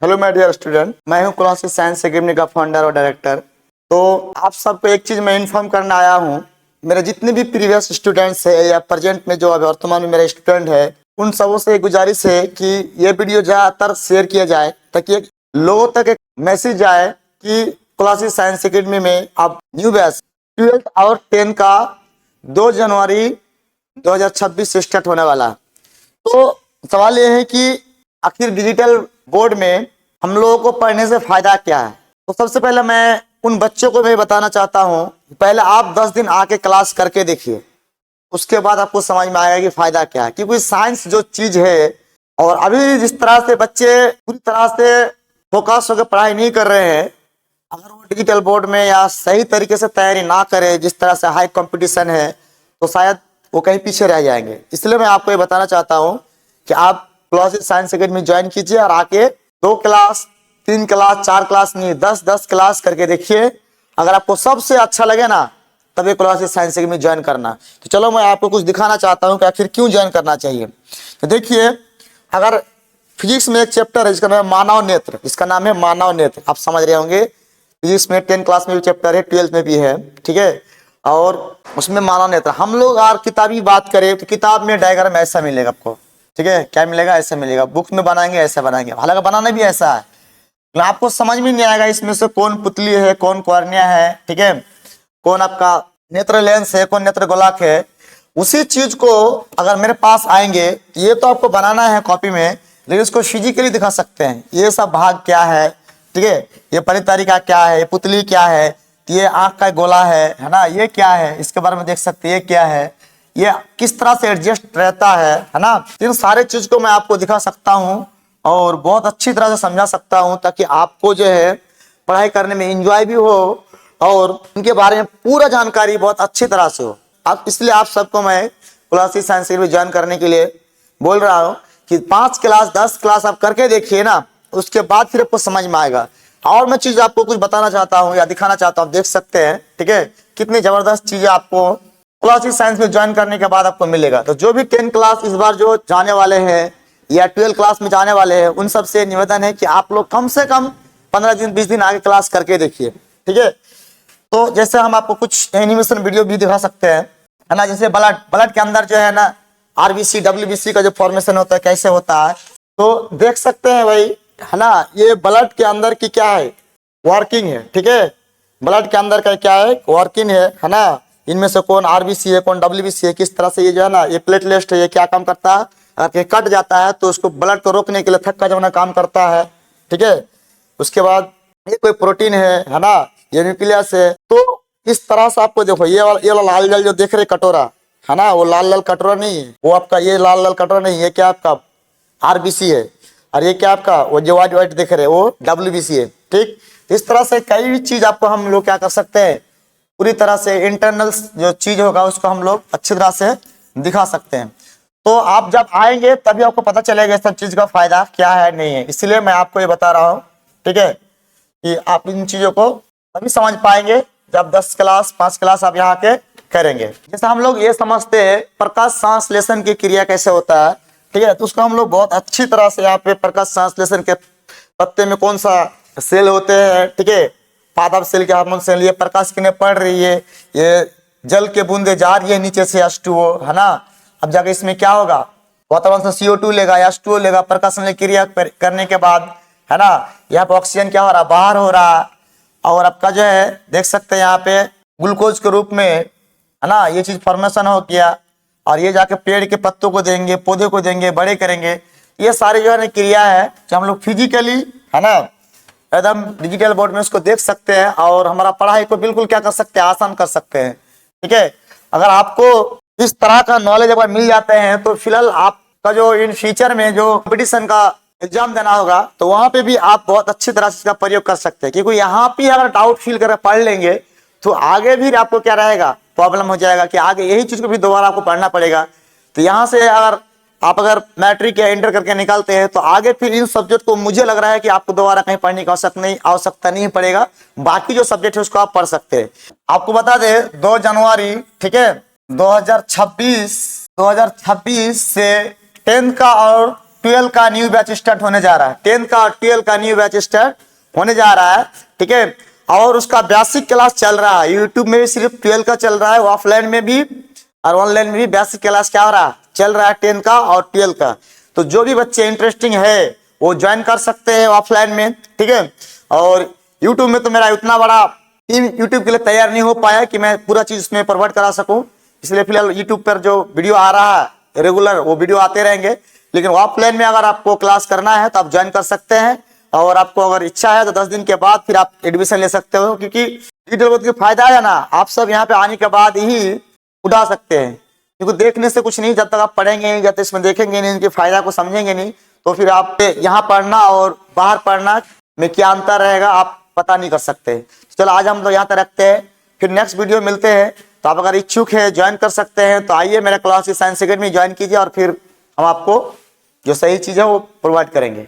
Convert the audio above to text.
Hello my dear student, मैं हूं classic science academy का फाउंडर और डायरेक्टर। तो आप सबको एक चीज़ मैं इन्फॉर्म करना आया हूं। मेरे जितने भी प्रीवियस स्टूडेंट्स है या प्रेजेंट में जो अभी वर्तमान में मेरे स्टूडेंट है, उन सबों से गुजारिश है कि ये वीडियो ज़्यादातर शेयर किया जाए ताकि लोगों तक एक मैसेज जाए कि क्लासिक साइंस एकेडमी में अब न्यू बैच 12th और 10th का 2 जनवरी 2026 से स्टार्ट होने वाला है। तो सवाल ये है कि आखिर डिजिटल बोर्ड में हम लोगों को पढ़ने से फायदा क्या है। तो सबसे पहले मैं उन बच्चों को मैं बताना चाहता हूँ, पहले आप 10 दिन आके क्लास करके देखिए, उसके बाद आपको समझ में आएगा कि फायदा क्या है। क्योंकि साइंस जो चीज है, और अभी जिस तरह से बच्चे पूरी तरह से फोकस होकर पढ़ाई नहीं कर रहे हैं, अगर वो डिजिटल बोर्ड में या सही तरीके से तैयारी ना करे, जिस तरह से हाई कंपटीशन है, तो शायद वो कहीं पीछे रह जाएंगे। इसलिए मैं आपको ये बताना चाहता हूँ कि आप क्लासिक साइंस एकेडमी ज्वाइन कीजिए और आके 2 क्लास 3 क्लास 4 क्लास नहीं 10 क्लास करके देखिए। अगर आपको सबसे अच्छा लगे ना, तब ये क्लासिक साइंस एकेडमी ज्वाइन करना। तो चलो मैं आपको कुछ दिखाना चाहता हूँ कि आखिर क्यों ज्वाइन करना चाहिए। तो देखिए, अगर फिजिक्स में एक चैप्टर है जिसका नाम है मानव नेत्र, इसका नाम है मानव नेत्र, आप समझ रहे होंगे। फिजिक्स में 10 क्लास में भी चैप्टर है, 12th में भी है, ठीक है। और उसमें मानव नेत्र, हम लोग अगर किताबी बात करें तो किताब में डायग्राम ऐसा मिलेगा आपको, ठीक है। क्या मिलेगा? ऐसा मिलेगा। बुक में बनाएंगे ऐसा बनाएंगे, हालांकि बनाना भी ऐसा है, लेकिन आपको समझ में नहीं आएगा इसमें से कौन पुतली है, कौन कॉर्निया है, ठीक है, कौन आपका नेत्र लेंस है, कौन नेत्र गोलक है। उसी चीज को अगर मेरे पास आएंगे, ये तो आपको बनाना है कॉपी में, लेकिन इसको फिजिकली दिखा सकते हैं। ये सब भाग क्या है, ठीक है, ये परितारिका क्या है, ये पुतली क्या है, ये आंख का गोला है ना, ये क्या है, इसके बारे में देख सकते हैं, ये क्या है, ये किस तरह से एडजस्ट रहता है ना। इन सारे चीज को मैं आपको दिखा सकता हूँ और बहुत अच्छी तरह से समझा सकता हूँ, ताकि आपको जो है पढ़ाई करने में एंजॉय भी हो और उनके बारे में पूरा जानकारी बहुत अच्छी तरह से हो। अब इसलिए आप सबको मैं क्लासिक साइंस में ज्वाइन करने के लिए बोल रहा हूँ कि 5 क्लास 10 क्लास आप करके देखिए ना, उसके बाद फिर आपको समझ में आएगा। और मैं चीज आपको कुछ बताना चाहता हूँ या दिखाना चाहता हूँ, देख सकते हैं, ठीक है, कितनी जबरदस्त चीजें आपको क्लासिक साइंस में ज्वाइन करने के बाद आपको मिलेगा। तो जो भी 10 क्लास इस बार जो जाने वाले हैं या 12 क्लास में जाने वाले हैं, उन सबसे निवेदन है कि आप लोग कम से कम 15 दिन 20 दिन आगे क्लास करके देखिए, ठीक है। तो जैसे हम आपको कुछ एनिमेशन वीडियो भी दिखा सकते हैं, है ना। जैसे ब्लड के अंदर जो है ना आरबीसी डब्ल्यूबीसी का जो फॉर्मेशन होता है, कैसे होता है, तो देख सकते हैं भाई, है ना। ये ब्लड के अंदर की क्या है, वर्किंग है, ठीक है। ब्लड के अंदर का क्या है, वर्किंग है ना। इनमें से कौन आरबीसी है, कौन डब्ल्यूबीसी है, किस तरह से ये जो है ना, ये प्लेटलेट है, ये क्या काम करता है, अगर ये कट जाता है तो उसको ब्लड को रोकने के लिए थक्का जमाना काम करता है, ठीक है। उसके बाद ये कोई प्रोटीन है ना, ये न्यूक्लियस है। तो इस तरह से आपको देखो, ये वाला लाल लाल जो देख रहे कटोरा, है ना, वो लाल लाल कटोरा नहीं है, वो आपका ये लाल लाल कटोरा नहीं है, क्या आपका आरबीसी है। और ये क्या आपका वो जो व्हाइट व्हाइट देख रहे हैं, वो डब्ल्यूबीसी है, ठीक। इस तरह से कई भी चीज आपको हम लोग क्या कर सकते हैं, पूरी तरह से इंटरनल जो चीज होगा उसको हम लोग अच्छी तरह से दिखा सकते हैं। तो आप जब आएंगे तभी आपको पता चलेगा इस सब चीज का फायदा क्या है, नहीं है। इसलिए मैं आपको ये बता रहा हूँ, ठीक है, कि आप इन चीजों को तभी समझ पाएंगे जब 10 क्लास 5 क्लास आप यहाँ के करेंगे। जैसे हम लोग ये समझते हैं प्रकाश संश्लेषण की क्रिया कैसे होता है, ठीक है, तो उसको हम लोग बहुत अच्छी तरह से यहाँ पे प्रकाश संश्लेषण के पत्ते में कौन सा सेल होते हैं, ठीक है, पादप सेल के हार्मोन सेल, ये प्रकाश किरणें पड़ रही है, ये जल के बूंदे जा रही है नीचे से H2O, है ना। अब जाके इसमें क्या होगा, वातावरण से CO2 लेगा, H2O लेगा, प्रकाशन क्रिया करने के बाद, है ना, यहाँ पे ऑक्सीजन क्या हो रहा, बाहर हो रहा, और आपका जो है देख सकते हैं यहाँ पे ग्लूकोज के रूप में, है ना, ये चीज फॉर्मेशन हो गया, और ये जाके पेड़ के पत्तों को देंगे, पौधे को देंगे, बड़े करेंगे। ये सारी जो है ना क्रिया है जो हम लोग फिजिकली, है ना, एकदम डिजिटल बोर्ड में उसको देख सकते हैं और हमारा पढ़ाई को बिल्कुल क्या कर सकते हैं, आसान कर सकते हैं, ठीक है। अगर आपको इस तरह का नॉलेज अगर मिल जाते हैं तो फिलहाल आपका जो इन फ्यूचर में जो कंपटीशन का एग्जाम देना होगा, तो वहां पे भी आप बहुत अच्छी तरह से इसका प्रयोग कर सकते हैं। क्योंकि यहाँ पे अगर डाउट फील कर पढ़ लेंगे तो आगे भी आपको क्या रहेगा, प्रॉब्लम हो जाएगा कि आगे यही चीज को भी दोबारा आपको पढ़ना पड़ेगा। तो यहाँ से अगर मैट्रिक या इंटर करके निकालते हैं तो आगे फिर इन सब्जेक्ट को मुझे लग रहा है कि आपको दोबारा कहीं पढ़ने की आवश्यकता नहीं पड़ेगा। बाकी जो सब्जेक्ट है उसको आप पढ़ सकते हैं। आपको बता दें 2 जनवरी, ठीक है, 2026 से 10th का और 12 का न्यू बैच स्टार्ट होने जा रहा है, 10 का और 12 का न्यू बैच स्टार्ट होने जा रहा है, ठीक है। और उसका बेसिक क्लास चल रहा है, यूट्यूब में भी सिर्फ 12 का चल रहा है, ऑफलाइन में भी और ऑनलाइन में भी बेसिक क्लास क्या हो रहा है, चल रहा है 10 का और 12 का। तो जो भी बच्चे इंटरेस्टिंग है वो ज्वाइन कर सकते हैं ऑफलाइन में, ठीक है। और यूट्यूब में तो मेरा उतना बड़ा टीम यूट्यूब के लिए तैयार नहीं हो पाया कि मैं पूरा चीज उसमें प्रोवाइड करा सकूं, इसलिए फिलहाल यूट्यूब पर जो वीडियो आ रहा है रेगुलर वो वीडियो आते रहेंगे। लेकिन ऑफलाइन में अगर आपको क्लास करना है तो आप ज्वाइन कर सकते हैं, और आपको अगर इच्छा है तो 10 दिन के बाद फिर आप एडमिशन ले सकते हो, क्योंकि डिजिटल बोर्ड का फायदा है ना, आप सब यहाँ पे आने के बाद ही उठा सकते हैं, क्योंकि देखने से कुछ नहीं, जब तक आप पढ़ेंगे नहीं, जब तक इसमें देखेंगे नहीं, इनके फायदा को समझेंगे नहीं, तो फिर आप यहाँ पढ़ना और बाहर पढ़ना में क्या अंतर रहेगा आप पता नहीं कर सकते। चलो आज हम लोग यहाँ तक रखते हैं, फिर नेक्स्ट वीडियो मिलते हैं। तो आप अगर इच्छुक है ज्वाइन कर सकते हैं, तो आइए मेरे क्लास साइंस अकेडमी ज्वाइन कीजिए, और फिर हम आपको जो सही चीज़ है वो प्रोवाइड करेंगे।